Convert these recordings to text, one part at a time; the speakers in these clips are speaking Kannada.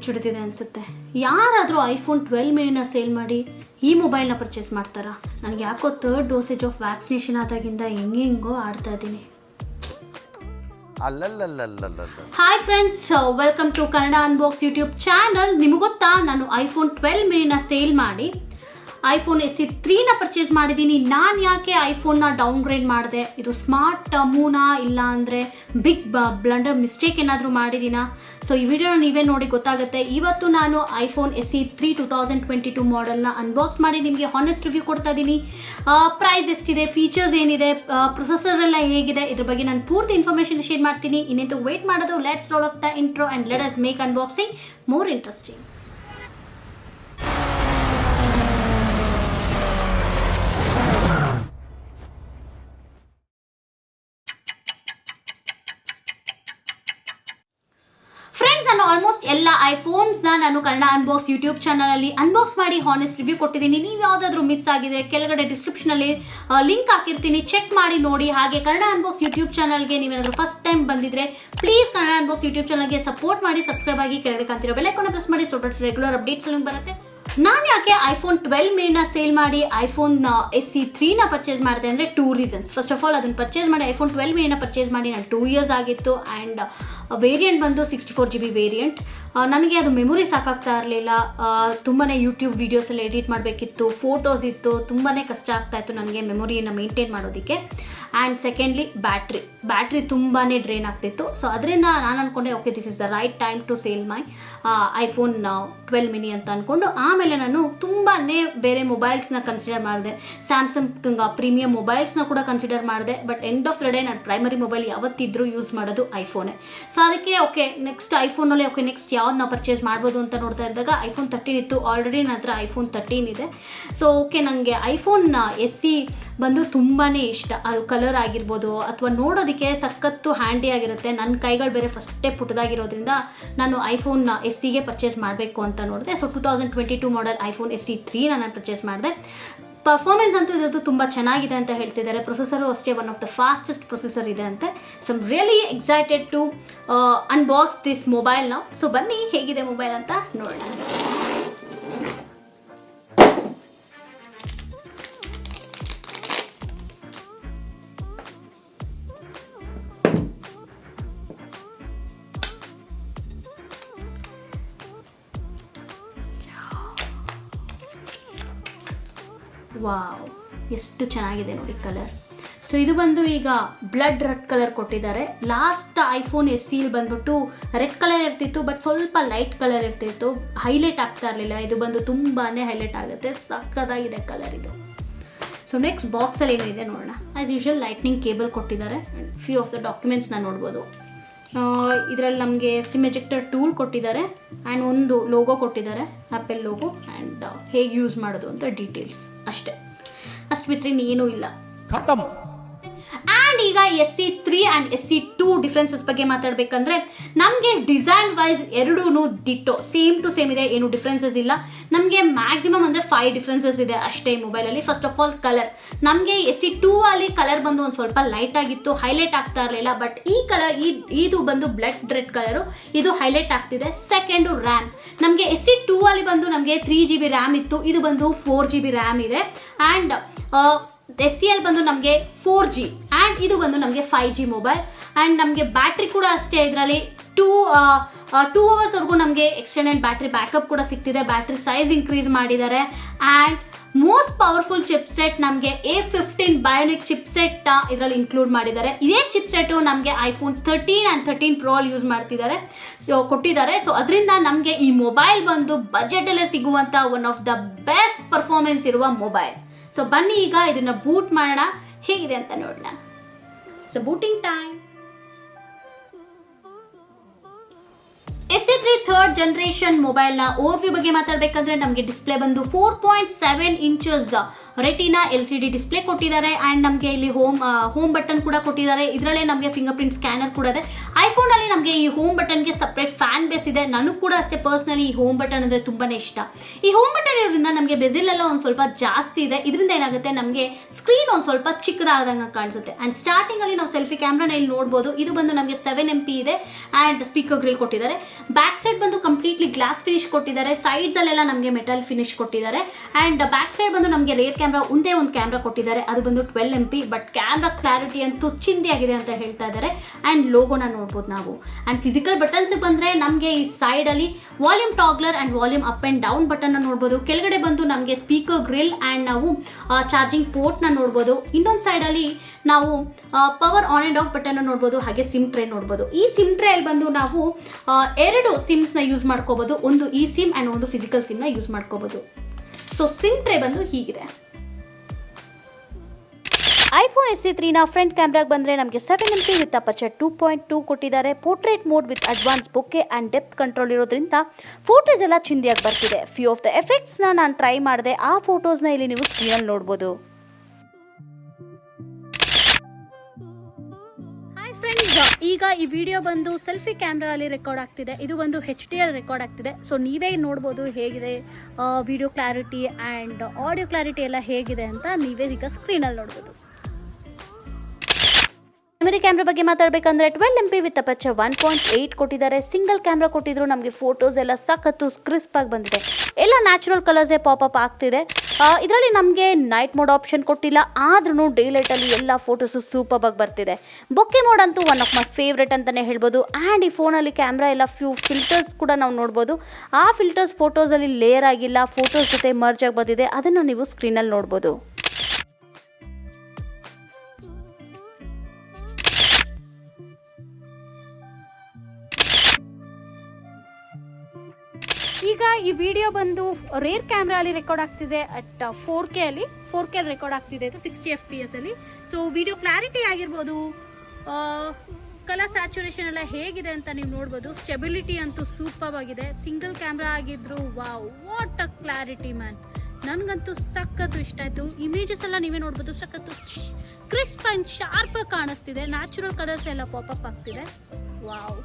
ಹುಚ್ಚಿಡ್ತಿದೆ ಅನಿಸುತ್ತೆ. ಯಾರಾದರೂ ಐಫೋನ್ 12 ಮಿನಿನ ಸೇಲ್ ಮಾಡಿ ಈ ಮೊಬೈಲ್ನ ಪರ್ಚೇಸ್ ಮಾಡ್ತಾರಾ? ನನಗೆ ಯಾಕೋ 3rd ಡೋಸೇಜ್ ಆಫ್ ವ್ಯಾಕ್ಸಿನೇಷನ್ ಆದಾಗಿಂದ ಹೆಂಗೋ ಆಡ್ತಾ ಇದ್ದೀನಿ. Hi friends, welcome to Kannada unbox YouTube channel. ನಿಮಗೆ ಗೊತ್ತಾ, ನಾನು ಐಫೋನ್ 12 ಮಿನಿನ ಸೇಲ್ ಮಾಡಿ ಐಫೋನ್ SE 3ನ ಪರ್ಚೇಸ್ ಮಾಡಿದ್ದೀನಿ. ನಾನು ಯಾಕೆ ಐಫೋನ್ನ ಡೌನ್ಗ್ರೇಡ್ ಮಾಡಿದೆ? ಇದು ಸ್ಮಾರ್ಟ್ ಮೂನಾ ಇಲ್ಲ ಅಂದರೆ ಬಿಗ್ ಬ್ಲಂಡರ್ ಮಿಸ್ಟೇಕ್ ಏನಾದರೂ ಮಾಡಿದ್ದೀನಾ? ಸೊ ಈ ವಿಡಿಯೋನ ನೀವೇ ನೋಡಿ ಗೊತ್ತಾಗುತ್ತೆ. ಇವತ್ತು ನಾನು ಐಫೋನ್ SE 3 2022 ಮಾಡೆಲ್ನ ಅನ್ಬಾಕ್ಸ್ ಮಾಡಿ ನಿಮಗೆ ಹಾನೆಸ್ಟ್ ರಿವ್ಯೂ ಕೊಡ್ತಾ ಇದ್ದೀನಿ. ಪ್ರೈಸ್ ಎಷ್ಟಿದೆ, ಫೀಚರ್ಸ್ ಏನಿದೆ, ಪ್ರೊಸೆಸರ್ ಎಲ್ಲ ಹೇಗಿದೆ, ಇದ್ರ ಬಗ್ಗೆ ನಾನು ಪೂರ್ತಿ ಇನ್ಫಾರ್ಮೇಷನ್ ಶೇರ್ ಮಾಡ್ತೀನಿ. ಇನ್ನೇನು ವೇಟ್ ಮಾಡೋದು, let's role of the intro and let us make unboxing more interesting. ನಾನು ಆಲ್ಮೋಸ್ಟ್ ಎಲ್ಲ ಐಫೋನ್ಸ್ನ ನಾನು ಕನ್ನಡ ಅನ್ಬಾಕ್ಸ್ ಯೂಟ್ಯೂಬ್ ಚಾನಲಲ್ಲಿ ಅನ್ಬಾಕ್ಸ್ ಮಾಡಿ ಹಾನೆಸ್ಟ್ ರಿವ್ಯೂ ಕೊಟ್ಟಿದ್ದೀನಿ. ನೀವು ಯಾವುದಾದ್ರೂ ಮಿಸ್ ಆಗಿದೆ, ಕೆಳಗಡೆ ಡಿಸ್ಕ್ರಿಪ್ಷನಲ್ಲಿ ಲಿಂಕ್ ಹಾಕಿರ್ತೀನಿ, ಚೆಕ್ ಮಾಡಿ ನೋಡಿ. ಹಾಗೆ ಕನ್ನಡ ಅನ್ಬಾಕ್ಸ್ ಯೂಟ್ಯೂಬ್ ಚಾನಲ್ಗೆ ನೀವೇನಾದರೂ ಫಸ್ಟ್ ಟೈಮ್ ಬಂದಿದ್ರೆ ಪ್ಲೀಸ್ ಕನ್ನಡ ಅನ್ಬಾಕ್ಸ್ ಯೂಟ್ಯೂಬ್ ಚಾನಲ್ಗೆ ಸಪೋರ್ಟ್ ಮಾಡಿ, ಸಬ್ಸ್ಕ್ರೈಬ್ ಆಗಿ, ಕೆಳಗಡೆ ಕಾಣ್ತಿರೋ ಬೆಲ್ ಐಕಾನ್ನ ಪ್ರೆಸ್ ಮಾಡಿ. ಸೊ ರೆಗ್ಯುಲರ್ ಅಪ್ಡೇಟ್ಸ್ ನಿಮಗೆ ಬರುತ್ತೆ. ನಾನು ಯಾಕೆ ಐಫೋನ್ 12 ಮಿನಿನ ಸೇಲ್ ಮಾಡಿ ಐಫೋನ್ SE 3ನ ಪರ್ಚೇಸ್ ಮಾಡಿದೆ ಅಂದರೆ 2 ರೀಸನ್ಸ್. ಫಸ್ಟ್ ಆಫ್ ಆಲ್, ಅದನ್ನು ಪರ್ಚೇಸ್ ಮಾಡಿ ಐಫೋನ್ 12 ಮಿನಿನ ಪರ್ಚೇಸ್ ಮಾಡಿ ನಾನು 2 ಇಯರ್ಸ್ ಆಗಿತ್ತು. ಆ್ಯಂಡ್ ವೇರಿಯಂಟ್ ಬಂದು 64GB ವೇರಿಯಂಟ್. ನನಗೆ ಅದು ಮೆಮೊರಿ ಸಾಕಾಗ್ತಾ ಇರಲಿಲ್ಲ. ತುಂಬಾ ಯೂಟ್ಯೂಬ್ ವೀಡಿಯೋಸ್ ಎಲ್ಲ ಎಡಿಟ್ ಮಾಡಬೇಕಿತ್ತು, ಫೋಟೋಸ್ ಇತ್ತು, ತುಂಬಾ ಕಷ್ಟ ಆಗ್ತಾ ಇತ್ತು ನನಗೆ ಮೆಮೊರಿಯನ್ನು ಮೇಂಟೈನ್ ಮಾಡೋದಕ್ಕೆ. ಆ್ಯಂಡ್ ಸೆಕೆಂಡ್ಲಿ ಬ್ಯಾಟ್ರಿ ತುಂಬಾ ಡ್ರೈನ್ ಆಗ್ತಿತ್ತು. ಸೊ ಅದರಿಂದ ನಾನು ಅಂದ್ಕೊಂಡೆ, okay, this is the right time to sale my iPhone 12 mini ಅಂತ ಅಂದ್ಕೊಂಡು ಆಮೇಲೆ ನಾನು ತುಂಬಾ ಬೇರೆ ಮೊಬೈಲ್ಸ್ನ ಕನ್ಸಿಡರ್ ಮಾಡಿದೆ. ಸ್ಯಾಮ್ಸಂಗ್ ಪ್ರೀಮಿಯಂ ಮೊಬೈಲ್ಸ್ನ ಕೂಡ ಕನ್ಸಿಡರ್ ಮಾಡಿದೆ. But end of the day ನಾನು ಪ್ರೈಮರಿ ಮೊಬೈಲ್ ಯಾವತ್ತಿದ್ರೂ ಯೂಸ್ ಮಾಡೋದು ಐಫೋನೇ. ಸೊ ಅದಕ್ಕೆ ಓಕೆ, ನೆಕ್ಸ್ಟ್ ಐಫೋನಲ್ಲಿ ನೆಕ್ಸ್ಟ್ ಯಾವ್ದು ನಾವು ಪರ್ಚೇಸ್ ಮಾಡ್ಬೋದು ಅಂತ ನೋಡ್ತಾ ಇದ್ದಾಗ ಐಫೋನ್ 13 ಇತ್ತು. ಆಲ್ರೆಡಿ ನನ್ನ ಹತ್ರ ಐಫೋನ್ 13 ಇದೆ. ಸೊ ಓಕೆ, ನನಗೆ ಐಫೋನ್ SE ಬಂದು ತುಂಬಾ ಇಷ್ಟ. ಅದು ಕಲರ್ ಆಗಿರ್ಬೋದು ಅಥವಾ ನೋಡೋದಕ್ಕೆ ಸಖತ್ತು ಹ್ಯಾಂಡಿ ಆಗಿರುತ್ತೆ. ನನ್ನ ಕೈಗಳು ಬೇರೆ ಫಸ್ಟೇ ಪುಟ್ಟದಾಗಿರೋದ್ರಿಂದ ನಾನು ಐಫೋನ್ SEಗೆ ಪರ್ಚೇಸ್ ಮಾಡಬೇಕು ಅಂತ ನೋಡಿದೆ. ಸೊ 2022 ಮಾಡೆಲ್ ಐಫೋನ್ SE 3ನ ನಾನು ಪರ್ಚೇಸ್ ಮಾಡಿದೆ. ಪರ್ಫಾರ್ಮೆನ್ಸ್ ಅಂತೂ ಇದರದ್ದು ತುಂಬ ಚೆನ್ನಾಗಿದೆ ಅಂತ ಹೇಳ್ತಿದ್ದಾರೆ. ಪ್ರೊಸೆಸರು ಅಷ್ಟೇ one of the fastest processor ಇದೆ ಅಂತೆ. So I'm really excited to unbox this mobile ನಾವು. ಸೊ ಬನ್ನಿ, ಹೇಗಿದೆ ಮೊಬೈಲ್ ಅಂತ ನೋಡೋಣ. ವಾವ್, ಎಷ್ಟು ಚೆನ್ನಾಗಿದೆ ನೋಡಿ ಕಲರ್. ಸೊ ಇದು ಬಂದು ಈಗ ಬ್ಲಡ್ ರೆಡ್ ಕಲರ್ ಕೊಟ್ಟಿದ್ದಾರೆ. ಲಾಸ್ಟ್ ಐಫೋನ್ SE ಬಂದ್ಬಿಟ್ಟು ರೆಡ್ ಕಲರ್ ಇರ್ತಿತ್ತು, ಬಟ್ ಸ್ವಲ್ಪ ಲೈಟ್ ಕಲರ್ ಇರ್ತಿತ್ತು, ಹೈಲೈಟ್ ಆಗ್ತಾ ಇರಲಿಲ್ಲ. ಇದು ಬಂದು ತುಂಬಾ ಹೈಲೈಟ್ ಆಗುತ್ತೆ. ಸಕ್ಕತ್ತಾಗಿದೆ ಕಲರ್ ಇದು. ಸೊ ನೆಕ್ಸ್ಟ್ ಬಾಕ್ಸಲ್ಲಿ ಏನಿದೆ ನೋಡೋಣ. ಆ್ಯಸ್ ಯೂಶುವಲ್ ಲೈಟ್ನಿಂಗ್ ಕೇಬಲ್ ಕೊಟ್ಟಿದ್ದಾರೆ. ಫ್ಯೂ ಆಫ್ ದ ಡಾಕ್ಯುಮೆಂಟ್ಸ್ನ ನೋಡ್ಬೋದು. ಇದರಲ್ಲಿ ನಮಗೆ ಸಿಮ್ ಎಜೆಕ್ಟರ್ ಟೂಲ್ ಕೊಟ್ಟಿದ್ದಾರೆ ಆ್ಯಂಡ್ ಒಂದು ಲೋಗೋ ಕೊಟ್ಟಿದ್ದಾರೆ, ಆ್ಯಪಲ್ ಲೋಗೋ, ಆ್ಯಂಡ್ ಹೇಗೆ ಯೂಸ್ ಮಾಡೋದು ಅಂತ ಡೀಟೇಲ್ಸ್ ಅಷ್ಟೇ. ಅಷ್ಟು ಬಿಟ್ಟರೆ ಇನ್ನೇನೂ ಇಲ್ಲ. ಆ್ಯಂಡ್ ಈಗ SE 3 ಆ್ಯಂಡ್ SE 2 ಡಿಫ್ರೆನ್ಸಸ್ ಬಗ್ಗೆ ಮಾತಾಡಬೇಕಂದ್ರೆ, ನಮಗೆ ಡಿಸೈನ್ ವೈಸ್ ಎರಡೂ ಡಿಟ್ಟೋ ಸೇಮ್ ಟು ಸೇಮ್ ಇದೆ, ಏನು ಡಿಫ್ರೆನ್ಸಸ್ ಇಲ್ಲ. ನಮಗೆ ಮ್ಯಾಕ್ಸಿಮಮ್ ಅಂದರೆ 5 ಡಿಫ್ರೆನ್ಸಸ್ ಇದೆ ಅಷ್ಟೇ ಮೊಬೈಲಲ್ಲಿ. First of all colour. ನಮಗೆ SE 2 ಅಲ್ಲಿ ಕಲರ್ ಬಂದು ಒಂದು ಸ್ವಲ್ಪ ಲೈಟ್ ಆಗಿತ್ತು, ಹೈಲೈಟ್ ಆಗ್ತಾ ಇರಲಿಲ್ಲ. ಬಟ್ ಈ ಕಲರ್ ಇದು ಬಂದು ಬ್ಲಡ್ ರೆಡ್ ಕಲರು, ಇದು ಹೈಲೈಟ್ ಆಗ್ತಿದೆ. Second RAM. ನಮಗೆ SE 2 ಅಲ್ಲಿ ಬಂದು ನಮಗೆ 3GB ರ್ಯಾಮ್ ಇತ್ತು, ಇದು ಬಂದು 4GB ರ್ಯಾಮ್ ಇದೆ. ಆ್ಯಂಡ್ SEL ಬಂದು ನಮಗೆ 4G ಆ್ಯಂಡ್ ಇದು ಬಂದು ನಮಗೆ 5G ಮೊಬೈಲ್. ಆ್ಯಂಡ್ ನಮಗೆ ಬ್ಯಾಟ್ರಿ ಕೂಡ ಅಷ್ಟೇ, ಇದರಲ್ಲಿ 2 ಅವರ್ಸ್ವರೆಗೂ ನಮಗೆ ಎಕ್ಸ್ಟೆಂಡೆಡ್ ಬ್ಯಾಟ್ರಿ ಬ್ಯಾಕಪ್ ಕೂಡ ಸಿಗ್ತಿದೆ. ಬ್ಯಾಟ್ರಿ ಸೈಜ್ ಇನ್ಕ್ರೀಸ್ ಮಾಡಿದ್ದಾರೆ. ಆ್ಯಂಡ್ ಮೋಸ್ಟ್ ಪವರ್ಫುಲ್ ಚಿಪ್ಸೆಟ್ ನಮಗೆ A15 Bionic ಚಿಪ್ಸೆಟ್ ಇದರಲ್ಲಿ ಇನ್ಕ್ಲೂಡ್ ಮಾಡಿದ್ದಾರೆ. ಇದೇ ಚಿಪ್ಸೆಟ್ಟು ನಮಗೆ ಐಫೋನ್ 13 ಆ್ಯಂಡ್ 13 Pro ಅಲ್ಲಿ ಯೂಸ್ ಮಾಡ್ತಿದ್ದಾರೆ, ಕೊಟ್ಟಿದ್ದಾರೆ. ಸೊ ಅದರಿಂದ ನಮಗೆ ಈ ಮೊಬೈಲ್ ಬಂದು ಬಜೆಟಲ್ಲೇ ಸಿಗುವಂಥ one of the best performance ಇರುವ ಮೊಬೈಲ್. ಸೊ ಬನ್ನಿ ಈಗ ಇದನ್ನ ಬೂಟ್ ಮಾಡೋಣ, ಹೇಗಿದೆ ಅಂತ ನೋಡೋಣ. So booting time. SE 3 third generation ಮೊಬೈಲ್ನ ಓವರ್ವ್ಯೂ ಬಗ್ಗೆ ಮಾತಾಡಬೇಕಂದ್ರೆ, ನಮಗೆ ಡಿಸ್ಪ್ಲೇ ಬಂದು 4.7 ಇಂಚಸ್ ರೆಟಿನಾ LCD ಡಿಸ್ಪ್ಲೇ ಕೊಟ್ಟಿದ್ದಾರೆ ಆ್ಯಂಡ್ ನಮಗೆ ಇಲ್ಲಿ ಹೋಮ್ ಬಟನ್ ಕೂಡ ಕೊಟ್ಟಿದ್ದಾರೆ. ಇದರಲ್ಲೇ ನಮಗೆ ಫಿಂಗರ್ ಪ್ರಿಂಟ್ ಸ್ಕ್ಯಾನರ್ ಕೂಡ ಇದೆ. ಐಫೋನಲ್ಲಿ ನಮಗೆ ಈ ಹೋಮ್ ಬಟನ್ಗೆ ಸಪ್ರೇಟ್ ಫ್ಯಾನ್ ಬೇಸ್ ಇದೆ. ನನಗೂ ಕೂಡ ಅಷ್ಟೇ ಪರ್ಸ್ನಲಿ ಈ ಹೋಮ್ ಬಟನ್ ಅಂದರೆ ತುಂಬಾನೇ ಇಷ್ಟ. ಈ ಹೋಮ್ ಬಟನ್ ಇರೋದ್ರಿಂದ ನಮಗೆ ಬೆಜಿಲ್ ಎಲ್ಲ ಒಂದು ಸ್ವಲ್ಪ ಜಾಸ್ತಿ ಇದೆ. ಇದರಿಂದ ಏನಾಗುತ್ತೆ, ನಮಗೆ ಸ್ಕ್ರೀನ್ ಒಂದು ಸ್ವಲ್ಪ ಚಿಕ್ಕದಾದಂಗೆ ಕಾಣಿಸುತ್ತೆ. ಆ್ಯಂಡ್ ಸ್ಟಾರ್ಟಿಂಗ್ ಅಲ್ಲಿ ನಾವು ಸೆಲ್ಫಿ ಕ್ಯಾಮ್ರಾನ ಇಲ್ಲಿ ನೋಡ್ಬೋದು. ಇದು ಬಂದು ನಮಗೆ 7MP ಇದೆ ಆ್ಯಂಡ್ ಸ್ಪೀಕರ್ ಗ್ರಿಲ್ ಕೊಟ್ಟಿದ್ದಾರೆ. ಬ್ಯಾಕ್ ಸೈಡ್ ಬಂದು ಕಂಪ್ಲೀಟ್ಲಿ ಗ್ಲಾಸ್ ಫಿನಿಶ್ ಕೊಟ್ಟಿದ್ದಾರೆ. ಸೈಡ್ಸ್ ಅಲ್ಲೆಲ್ಲ ನಮಗೆ ಮೆಟಲ್ ಫಿನಿಶ್ ಕೊಟ್ಟಿದ್ದಾರೆ. ಆ್ಯಂಡ್ ಬ್ಯಾಕ್ ಸೈಡ್ ಬಂದು ನಮಗೆ ರೇರ್ ಕ್ಯಾಮ್ರಾ ಒಂದೇ ಒಂದು ಕ್ಯಾಮ್ರಾ ಕೊಟ್ಟಿದ್ದಾರೆ. ಅದು ಬಂದು 12MP. ಬಟ್ ಕ್ಯಾಮ್ರಾ ಕ್ಲಾರಿಟಿ ಅಂತೂ ಚಿಂದಿ ಆಗಿದೆ ಅಂತ ಹೇಳ್ತಾ ಇದ್ದಾರೆ. ಆ್ಯಂಡ್ ಲೋಗೋನ ನೋಡ್ಬೋದು ನಾವು. ಆ್ಯಂಡ್ ಫಿಸಿಕಲ್ ಬಟನ್ಸ್ ಬಂದರೆ ನಮಗೆ ಈ ಸೈಡ್ ಅಲ್ಲಿ volume toggler and volume up and down button ನೋಡ್ಬೋದು. ಕೆಳಗಡೆ ಬಂದು ನಮಗೆ ಸ್ಪೀಕರ್ ಗ್ರಿಲ್ ಆ್ಯಂಡ್ ನಾವು ಚಾರ್ಜಿಂಗ್ ಪೋರ್ಟ್ನ ನೋಡ್ಬೋದು. ಇನ್ನೊಂದು ಸೈಡಲ್ಲಿ ನಾವು power on and off button ನೋಡ್ಬೋದು. ಹಾಗೆ ಸಿಮ್ ಟ್ರೇ ನೋಡ್ಬೋದು. ಈ ಸಿಮ್ ಟ್ರೇ ಅಲ್ಲಿ ಬಂದು ನಾವು 2 ಸಿಮ್ಸ್ನ ಯೂಸ್ ಮಾಡ್ಕೋಬಹುದು. ಒಂದು ಈ ಸಿಮ್ ಆ್ಯಂಡ್ ಒಂದು ಫಿಸಿಕಲ್ ಸಿಮ್ನ ಯೂಸ್ ಮಾಡ್ಕೋಬಹುದು. ಸೊ ಸಿಮ್ ಟ್ರೇ ಬಂದು ಹೀಗಿದೆ. ಐಫೋನ್ SE3ನ ಫ್ರಂಟ್ ಕ್ಯಾಮ್ರಾಗೆ ಬಂದರೆ ನಮಗೆ 7MP ವಿತ್ ಅಪರ್ಚರ್ 2.2 ಕೊಟ್ಟಿದ್ದಾರೆ. Portrait mode with advance bouquet and depth control ಇರೋದ್ರಿಂದ ಫೋಟೋಸ್ ಎಲ್ಲ ಚಿಂದಿಯಾಗಿ ಬರ್ತಿದೆ. ಫ್ಯೂ ಆಫ್ ದ ಎಫೆಕ್ಟ್ಸ್ನ ನಾನು ಟ್ರೈ ಮಾಡಿದೆ. ಆ ಫೋಟೋಸ್ನ ಇಲ್ಲಿ ನೀವು ಸ್ಕ್ರೀನಲ್ಲಿ ನೋಡ್ಬೋದು. ಈಗ ಈ ವಿಡಿಯೋ ಬಂದು ಸೆಲ್ಫಿ ಕ್ಯಾಮ್ರಾ ಅಲ್ಲಿ ರೆಕಾರ್ಡ್ ಆಗ್ತಿದೆ. ಇದು ಒಂದು HDR ರೆಕಾರ್ಡ್ ಆಗ್ತಿದೆ. ಸೊ ನೀವೇ ನೋಡ್ಬೋದು ಹೇಗಿದೆ video clarity and audio clarity ಎಲ್ಲ ಹೇಗಿದೆ ಅಂತ ನೀವೇ ಈಗ ಸ್ಕ್ರೀನಲ್ಲಿ ನೋಡ್ಬೋದು. ಮೆಮರಿ ಕ್ಯಾಮ್ರಾ ಬಗ್ಗೆ ಮಾತಾಡಬೇಕಂದ್ರೆ 12MP ವಿತ್ ಅಪರ್ಚರ್ 1.8 ಕೊಟ್ಟಿದ್ದಾರೆ. ಸಿಂಗಲ್ ಕ್ಯಾಮ್ರಾ ಕೊಟ್ಟಿದ್ರು. ನಮಗೆ ಫೋಟೋಸ್ ಎಲ್ಲ ಸಖತ್ತು ಕ್ರಿಸ್ಪ್ ಆಗಿ ಬಂದಿದೆ. ಎಲ್ಲ ನ್ಯಾಚುರಲ್ ಕಲರ್ಸೇ ಪಾಪಪ್ ಆಗ್ತಿದೆ. ಇದರಲ್ಲಿ ನಮಗೆ ನೈಟ್ ಮೋಡ್ ಆಪ್ಷನ್ ಕೊಟ್ಟಿಲ್ಲ, ಆದ್ರೂ ಡೇ ಲೈಟಲ್ಲಿ ಎಲ್ಲ ಫೋಟೋಸು ಸೂಪರ್ ಆಗಿ ಬರ್ತಿದೆ. ಬೊಕ್ಕೆ ಮೋಡ್ ಅಂತೂ ಒನ್ ಆಫ್ ಮೈ ಫೇವ್ರೆಟ್ ಅಂತಲೇ ಹೇಳ್ಬೋದು. ಆ್ಯಂಡ್ ಈ ಫೋನಲ್ಲಿ ಕ್ಯಾಮ್ರಾ ಎಲ್ಲ ಫ್ಯೂ ಫಿಲ್ಟರ್ಸ್ ಕೂಡ ನಾವು ನೋಡ್ಬೋದು. ಆ ಫಿಲ್ಟರ್ಸ್ ಫೋಟೋಸಲ್ಲಿ ಲೇಯರ್ ಆಗಿಲ್ಲ, ಫೋಟೋಸ್ ಜೊತೆ ಮರ್ಜ್ ಆಗಿ ಬಂದಿದೆ. ಅದನ್ನು ನೀವು ಸ್ಕ್ರೀನಲ್ಲಿ ನೋಡ್ಬೋದು. ಈಗ ಈ ವಿಡಿಯೋ ಬಂದು ರೇರ್ ಕ್ಯಾಮ್ರಾ ಅಲ್ಲಿ ರೆಕಾರ್ಡ್ ಆಗ್ತಿದೆ ಅಟ್ 4K ಅಲ್ಲಿ ರೆಕಾರ್ಡ್ ಆಗ್ತಿದೆ. ಇದು 60fps ಅಲ್ಲಿ. ಸೊ ವಿಡಿಯೋ ಕ್ಲಾರಿಟಿ ಆಗಿರ್ಬೋದು, ಕಲರ್ ಸ್ಯಾಚುರೇಷನ್ ಎಲ್ಲ ಹೇಗಿದೆ ಅಂತ ನೀವು ನೋಡ್ಬೋದು. ಸ್ಟೆಬಿಲಿಟಿ ಅಂತೂ ಸೂಪರ್ ಆಗಿದೆ. ಸಿಂಗಲ್ ಕ್ಯಾಮ್ರಾ ಆಗಿದ್ರು wow, what a clarity man. ನನಗಂತೂ ಸಖತ್ತು ಇಷ್ಟ ಆಯಿತು. ಇಮೇಜಸ್ ಎಲ್ಲ ನೀವೇ ನೋಡ್ಬೋದು, ಸಖತ್ತು ಕ್ರಿಸ್ಪ್ ಆ್ಯಂಡ್ ಶಾರ್ಪ್ ಕಾಣಿಸ್ತಿದೆ. ನ್ಯಾಚುರಲ್ ಕಲರ್ಸ್ ಎಲ್ಲ ಪಾಪಪ್ ಆಗ್ತಿದೆ. ವಾವ್.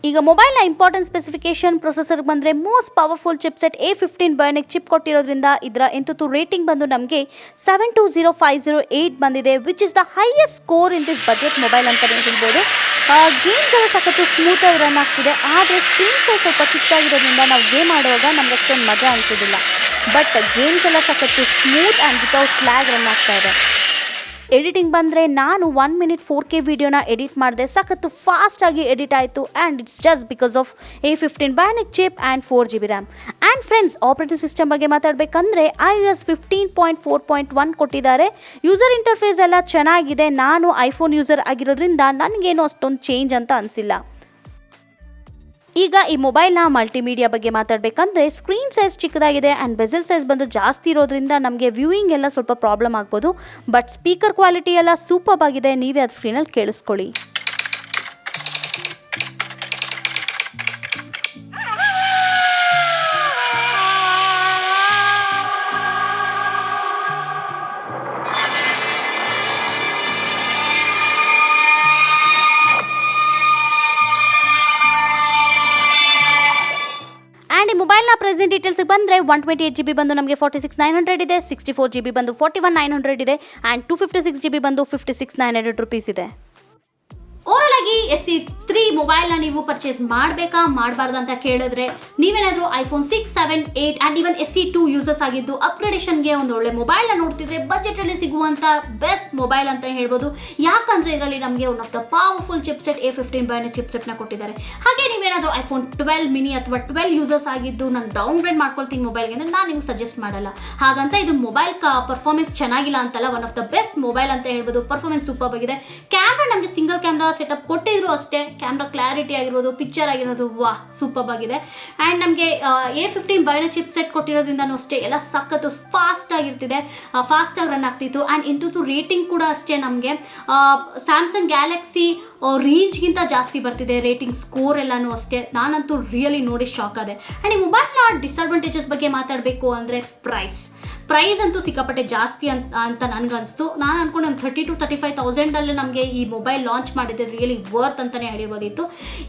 ಈಗ ಮೊಬೈಲ್ನ ಇಂಪಾರ್ಟೆಂಟ್ ಸ್ಪೆಸಿಫಿಕೇಶನ್ ಪ್ರೊಸೆಸರ್ ಬಂದರೆ most powerful chipset A15 Bionic chip ಕೊಟ್ಟಿರೋದ್ರಿಂದ ಇದರ ಎಂತೂ ರೇಟಿಂಗ್ ಬಂದು ನಮಗೆ 720,508 ಬಂದಿದೆ, which is the highest score in this budget mobile ಅಂತಲೇ ಹೇಳ್ಬೋದು. ಗೇಮ್ಸ್ ಎಲ್ಲ ಸಖತ್ತು ಸ್ಮೂತಾಗಿ ರನ್ ಆಗ್ತಿದೆ. ಆದರೆ ಸ್ಕ್ರೀನ್ ಸೈಜ್ ಸ್ವಲ್ಪ ಚಿಕ್ಕದಾಗಿರೋದ್ರಿಂದ ನಾವು ಗೇಮ್ ಆಡುವಾಗ ನಮ್ಗೆ ಅಷ್ಟೊಂದು ಮಜಾ ಅನಿಸೋದಿಲ್ಲ. ಬಟ್ ಗೇಮ್ಸ್ ಎಲ್ಲ ಸಖತ್ತು smooth and without lag run ಆಗ್ತಾ ಇದೆ. ಎಡಿಟಿಂಗ್ ಬಂದರೆ ನಾನು 1 minute 4K ವಿಡಿಯೋನ ಎಡಿಟ್ ಮಾಡಿದೆ. ಸಖತ್ತು ಫಾಸ್ಟಾಗಿ ಎಡಿಟ್ ಆಯಿತು. And it's just because of A15 Bionic chip and 4GB RAM. And friends, operating system ಬಗ್ಗೆ ಮಾತಾಡಬೇಕಂದ್ರೆ iOS 15.4.1 ಕೊಟ್ಟಿದ್ದಾರೆ. ಯೂಸರ್ ಇಂಟರ್ಫೇಸ್ ಎಲ್ಲ ಚೆನ್ನಾಗಿದೆ. ನಾನು ಐಫೋನ್ ಯೂಸರ್ ಆಗಿರೋದ್ರಿಂದ ನನಗೇನು ಅಷ್ಟೊಂದು ಚೇಂಜ್ ಅಂತ ಅನಿಸಿಲ್ಲ. ಈಗ ಈ ಮೊಬೈಲ್ನ ಮಲ್ಟಿಮೀಡಿಯಾ ಬಗ್ಗೆ ಮಾತಾಡಬೇಕಂದ್ರೆ ಸ್ಕ್ರೀನ್ ಸೈಜ್ ಚಿಕ್ಕದಾಗಿದೆ ಆ್ಯಂಡ್ ಬೆಜಲ್ ಸೈಜ್ ಬಂದು ಜಾಸ್ತಿ ಇರೋದ್ರಿಂದ ನಮಗೆ ವ್ಯೂಯಿಂಗ್ ಎಲ್ಲ ಸ್ವಲ್ಪ ಪ್ರಾಬ್ಲಮ್ ಆಗ್ಬೋದು. ಬಟ್ ಸ್ಪೀಕರ್ ಕ್ವಾಲಿಟಿ ಎಲ್ಲ ಸೂಪರ್ ಆಗಿದೆ. ನೀವೇ ಅದು ಸ್ಕ್ರೀನಲ್ಲಿ ಕೇಳಿಸ್ಕೊಳ್ಳಿ. ಮೊಬೈಲ್ನ ಪ್ರೆಸೆಂಟ್ ಡೀಟೇಲ್ಸ್ ಬಂದರೆ 128GB ಬಂದು ನಮಗೆ 46,900 ಇದೆ, 64GB ಬಂದು 41,900 ಇದೆ ಆ್ಯಂಡ್ 256GB ಬಂದು 56,900 rupees ಇದೆ. ಓವರಾಲ್ ಆಗಿ SE3 ಮೊಬೈಲ್ನ ನೀವು ಪರ್ಚೇಸ್ ಮಾಡಬೇಕಾ ಮಾಡಬಾರ್ದು ಅಂತ ಕೇಳಿದ್ರೆ, ನೀವೇನಾದರೂ iPhone 6, 7, 8 and even SE2 users ಆಗಿದ್ದು ಅಪ್ಗ್ರೇಡೇಷನ್ಗೆ ಒಂದು ಒಳ್ಳೆ ಮೊಬೈಲ್ನ ನೋಡ್ತಿದ್ರೆ ಬಜೆಟಲ್ಲಿ ಸಿಗುವಂಥ ಬೆಸ್ಟ್ ಮೊಬೈಲ್ ಅಂತ ಹೇಳ್ಬೋದು. ಯಾಕಂದರೆ ಇದರಲ್ಲಿ ನಮಗೆ one of the powerful chipset A15 Bionic ಚಿಪ್ಸೆಟ್ನ ಕೊಟ್ಟಿದ್ದಾರೆ. ಹಾಗೆ ನೀವೇನಾದರೂ ಐಫೋನ್ 12 ಮಿನಿ ಅಥವಾ 12 ಯೂಸರ್ಸ್ ಆಗಿದ್ದು ನಾನು ಡೌನ್ಗ್ರೇಡ್ ಮಾಡ್ಕೊಳ್ತೀನಿ ಮೊಬೈಲ್ಗೆ ಅಂದರೆ ನಾನು ನಿಮ್ಗೆ ಸಜೆಸ್ಟ್ ಮಾಡಲ್ಲ. ಹಾಗಂತ ಇದು ಮೊಬೈಲ್ ಪರ್ಫಾರ್ಮೆನ್ಸ್ ಚೆನ್ನಾಗಿಲ್ಲ ಅಂತಲ್ಲ, one of the best mobile ಅಂತ ಹೇಳ್ಬೋದು. ಪರ್ಫಾರ್ಮೆನ್ಸ್ ಸೂಪರ್ ಆಗಿದೆ. ಕ್ಯಾಮ್ರಾ ನಮಗೆ ಸಿಂಗಲ್ ಕ್ಯಾಮ್ರಾ ಸೆಟಪ್ ಕೊಟ್ಟಿದ್ರು ಅಷ್ಟೇ. ಕ್ಯಾಮ್ರಾ ಕ್ಲಾರಿಟಿ ಆಗಿರ್ಬೋದು, ಪಿಕ್ಚರ್ ಆಗಿರೋದು ವಾಹ್ ಸೂಪರ್ ಆಗಿದೆ. ಆ್ಯಂಡ್ ನಮಗೆ A15 Bionic ಚಿಪ್ ಸೆಟ್ ಕೊಟ್ಟಿರೋದ್ರಿಂದನೂ ಅಷ್ಟೇ ಎಲ್ಲ ಸಖತ್ತು ಫಾಸ್ಟ್ ಆಗಿರ್ತಿದೆ, ಫಾಸ್ಟಾಗಿ ರನ್ ಆಗ್ತಿತ್ತು. ಆ್ಯಂಡ್ ಇಂಟು ರೇಟಿಂಗ್ ಕೂಡ ಅಷ್ಟೇ ನಮಗೆ ಸ್ಯಾಮ್ಸಂಗ್ ಗ್ಯಾಲಕ್ಸಿ ರೇಂಜ್ಗಿಂತ ಜಾಸ್ತಿ ಬರ್ತಿದೆ ರೇಟಿಂಗ್ ಸ್ಕೋರ್ ಎಲ್ಲನೂ ಅಷ್ಟೇ. ನಾನಂತೂ ರಿಯಲಿ ನೋಡಿ ಶಾಕ್ ಆದೆ. ಆ್ಯಂಡ್ ಈ ಮೊಬೈಲ್ನ ಡಿಸ್ಅಡ್ವಾಂಟೇಜಸ್ ಬಗ್ಗೆ ಮಾತಾಡಬೇಕು ಅಂದರೆ ಪ್ರೈಸ್ ಪ್ರೈಸ್ ಅಂತೂ ಸಿಕ್ಕಾಪಟ್ಟೆ ಜಾಸ್ತಿ ಅಂತ ನನಗನ್ನಿಸ್ತು. ನಾನು ಅನ್ಕೊಂಡು ಒಂದು 30,000 to 35,000 ನಮಗೆ ಈ ಮೊಬೈಲ್ ಲಾಂಚ್ ಮಾಡಿದ್ರೆ ರಿಯಲಿ ವರ್ತ್ ಅಂತಲೇ ಹೇಳಿರ್ಬೋದಿತ್ತು.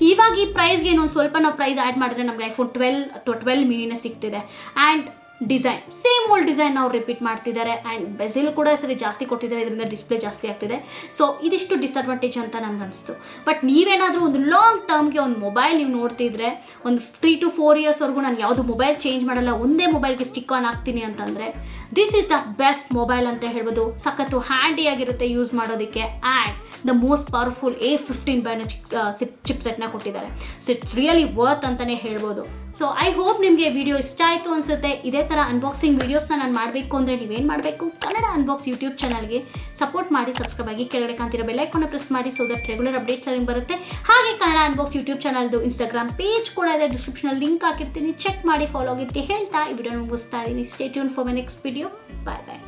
ಇವಾಗ ಈ ಪ್ರೈಸ್ಗೆ ಇನ್ನೊಂದು ಸ್ವಲ್ಪ ನಾವು ಪ್ರೈಸ್ ಆ್ಯಡ್ ಮಾಡಿದ್ರೆ ನಮಗೆ iPhone 12 ಅಥವಾ 12 ಮಿನಿನೇ ಸಿಗ್ತಿದೆ. And design same old design ನಾವು ರಿಪೀಟ್ ಮಾಡ್ತಿದ್ದಾರೆ. ಆ್ಯಂಡ್ ಬೆಸೆಲ್ ಕೂಡ ಸರಿ ಜಾಸ್ತಿ ಕೊಟ್ಟಿದ್ದಾರೆ, ಇದರಿಂದ ಡಿಸ್ಪ್ಲೇ ಜಾಸ್ತಿ ಆಗ್ತಿದೆ. ಸೊ ಇದಿಷ್ಟು ಡಿಸ್ಅಡ್ವಾಂಟೇಜ್ ಅಂತ ನನಗನ್ನಿಸ್ತು. ಬಟ್ ನೀವೇನಾದರೂ ಒಂದು ಲಾಂಗ್ ಟರ್ಮ್ಗೆ ಒಂದು ಮೊಬೈಲ್ ನೀವು ನೋಡ್ತಿದ್ರೆ, ಒಂದು 3 to 4 yearsವರೆಗೂ ನಾನು ಯಾವುದು ಮೊಬೈಲ್ ಚೇಂಜ್ ಮಾಡಲ್ಲ, ಒಂದೇ ಮೊಬೈಲ್ಗೆ ಸ್ಟಿಕ್ ಆನ್ ಆಗ್ತೀನಿ ಅಂತಂದರೆ this is the best mobile ಅಂತ ಹೇಳ್ಬೋದು. ಸಖತ್ತು ಹ್ಯಾಂಡಿಯಾಗಿರುತ್ತೆ ಯೂಸ್ ಮಾಡೋದಕ್ಕೆ. And the most powerful A15 Bionic ಚಿಪ್ಸೆಟ್ನ ಕೊಟ್ಟಿದ್ದಾರೆ. ಸೊ ಇಟ್ಸ್ ರಿಯಲಿ ವರ್ತ್ ಅಂತಲೇ ಹೇಳ್ಬೋದು. ಸೊ ಐ ಹೋಪ್ ನಿಮಗೆ ವಿಡಿಯೋ ಇಷ್ಟ ಆಯಿತು ಅನಿಸುತ್ತೆ. ಇದೇ ಥರ ಅನ್ಬಾಕ್ಸಿಂಗ್ ವೀಡಿಯೋಸ್ನ ನಾನು ಮಾಡಬೇಕು ಅಂದರೆ ನೀವೇನು ಮಾಡಬೇಕು, ಕನ್ನಡ ಅನ್ಬಾಕ್ಸ್ ಯೂಟ್ಯೂಬ್ ಚಾನಲ್ಗೆ ಸಪೋರ್ಟ್ ಮಾಡಿ, ಸಬ್ಸ್ಕ್ರೈಬ್ ಆಗಿ, ಕೆಳಗಡೆ ಕಾಣ್ತಿರೋ ಬೆಲ್ ಐಕಾನ್ನ ಪ್ರೆಸ್ ಮಾಡಿ, ಸೊ ದಟ್ ರೆಗ್ಯುಲರ್ ಅಪ್ಡೇಟ್ಸ್ ನಿಮಗೆ ಬರುತ್ತೆ. ಹಾಗೆ ಕನ್ನಡ ಅನ್ಬಾಕ್ಸ್ ಯೂಟ್ಯೂಬ್ ಚಾನಲ್ದು ಇನ್ಸ್ಟಾಗ್ರಾಮ್ ಪೇಜ್ ಕೂಡ ಇದೆ, ಡಿಸ್ಕ್ರಿಪ್ಷನಲ್ಲಿ ಲಿಂಕ್ ಹಾಕಿರ್ತೀನಿ, ಚೆಕ್ ಮಾಡಿ, ಫಾಲೋ ಆಗಿರ್ತೀನಿ ಹೇಳ್ತಾ ಈ ವಿಡಿಯೋ ಮುಗಿಸ್ತಾ ಇದ್ದೀನಿ. Stay tune for my next video. Bye bye.